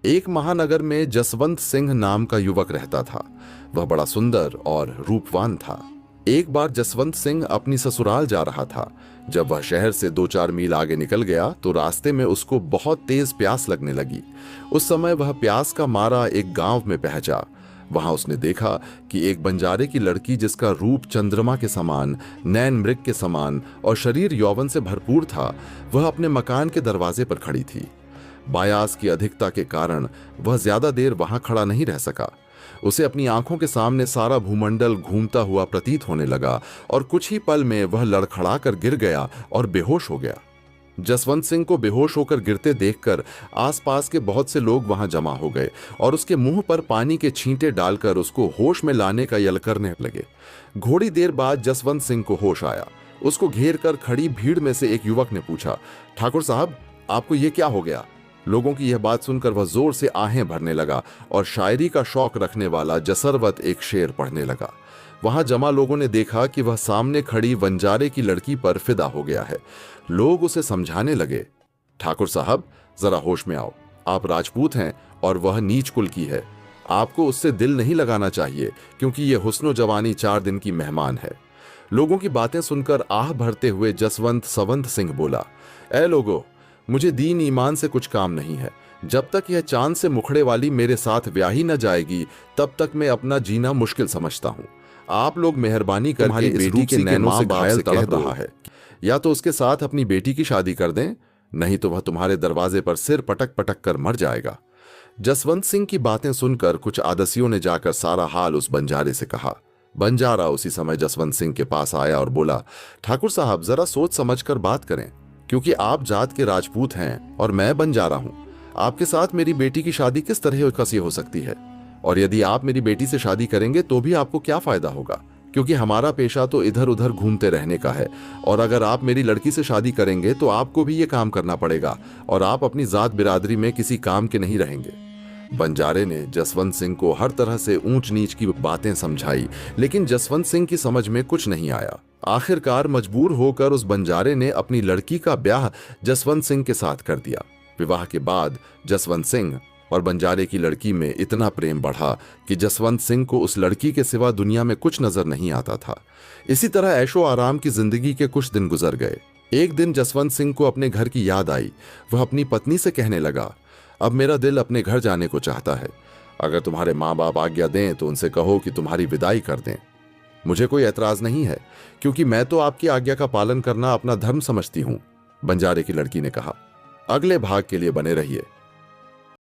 एक महानगर में जसवंत सिंह नाम का युवक रहता था। वह बड़ा सुंदर और रूपवान था। एक बार जसवंत सिंह अपनी ससुराल जा रहा था। जब वह शहर से 2-4 मील आगे निकल गया तो रास्ते में उसको बहुत तेज प्यास लगने लगी। उस समय वह प्यास का मारा एक गांव में पहुंचा। वहां उसने देखा कि एक बंजारे की लड़की, जिसका रूप चंद्रमा के समान, नैन मृग के समान और शरीर यौवन से भरपूर था, वह अपने मकान के दरवाजे पर खड़ी थी। बायास की अधिकता के कारण वह ज्यादा देर वहां खड़ा नहीं रह सका। उसे अपनी आंखों के सामने सारा भूमंडल घूमता हुआ प्रतीत होने लगा और कुछ ही पल में वह लड़खड़ा कर गिर गया और बेहोश हो गया। जसवंत सिंह को बेहोश होकर गिरते देखकर आसपास के बहुत से लोग वहां जमा हो गए और उसके मुंह पर पानी के छींटे डालकर उसको होश में लाने का यल करने लगे। थोड़ी देर बाद जसवंत सिंह को होश आया। उसको घेर कर खड़ी भीड़ में से एक युवक ने पूछा, ठाकुर साहब, आपको ये क्या हो गया? लोगों की यह बात सुनकर वह जोर से आहें भरने लगा और शायरी का शौक रखने वाला जसरवत एक शेर पढ़ने लगा। वहां जमा लोगों ने देखा कि वह सामने खड़ी वंजारे की लड़की पर फिदा हो गया है। लोग उसे समझाने लगे, ठाकुर साहब, जरा होश में आओ। आप राजपूत हैं और वह नीच कुल की है। आपको उससे दिल नहीं लगाना चाहिए, क्योंकि यह हुस्नो जवानी 4 दिन की मेहमान है। लोगों की बातें सुनकर आह भरते हुए जसवंत सवंत सिंह बोला, ए लोगो, मुझे दीन ईमान से कुछ काम नहीं है। जब तक यह चांद से मुखड़े वाली मेरे साथ ब्याही न जाएगी, तब तक मैं अपना जीना मुश्किल समझता हूँ। आप लोग मेहरबानी करके तुम्हारी इस बेटी के रूपसी नैनों से माँ-बाप घायल से कह तड़प दो रहा है। या तो उसके साथ अपनी बेटी की शादी कर दें, नहीं तो वह तुम्हारे दरवाजे पर सिर पटक पटक कर मर जाएगा। जसवंत सिंह की बातें सुनकर कुछ आदसियों ने जाकर सारा हाल उस बंजारे से कहा। बंजारा उसी समय जसवंत सिंह के पास आया और बोला, ठाकुर साहब, जरा सोच समझ कर बात करें, क्योंकि आप जात के राजपूत हैं और मैं बंजारा हूं। आपके साथ मेरी बेटी की शादी किस तरह कसी हो सकती है? और यदि आप मेरी बेटी से शादी करेंगे तो भी आपको क्या फायदा होगा, क्योंकि हमारा पेशा तो इधर उधर घूमते रहने का है। और अगर आप मेरी लड़की से शादी करेंगे तो आपको भी ये काम करना पड़ेगा और आप अपनी जात बिरादरी में किसी काम के नहीं रहेंगे। बंजारे ने जसवंत सिंह को हर तरह से ऊंच नीच की बातें समझाई, लेकिन जसवंत सिंह की समझ में कुछ नहीं आया। आखिरकार मजबूर होकर उस बंजारे ने अपनी लड़की का ब्याह जसवंत सिंह के साथ कर दिया। विवाह के बाद जसवंत सिंह और बंजारे की लड़की में इतना प्रेम बढ़ा कि जसवंत सिंह को उस लड़की के सिवा दुनिया में कुछ नजर नहीं आता था। इसी तरह ऐशो आराम की जिंदगी के कुछ दिन गुजर गए। एक दिन जसवंत सिंह को अपने घर की याद आई। वह अपनी पत्नी से कहने लगा, अब मेरा दिल अपने घर जाने को चाहता है। अगर तुम्हारे माँ बाप आज्ञा दें तो उनसे कहो कि तुम्हारी विदाई कर दें। मुझे कोई ऐतराज नहीं है, क्योंकि मैं तो आपकी आज्ञा का पालन करना अपना धर्म समझती हूं, बंजारे की लड़की ने कहा। अगले भाग के लिए बने रहिए।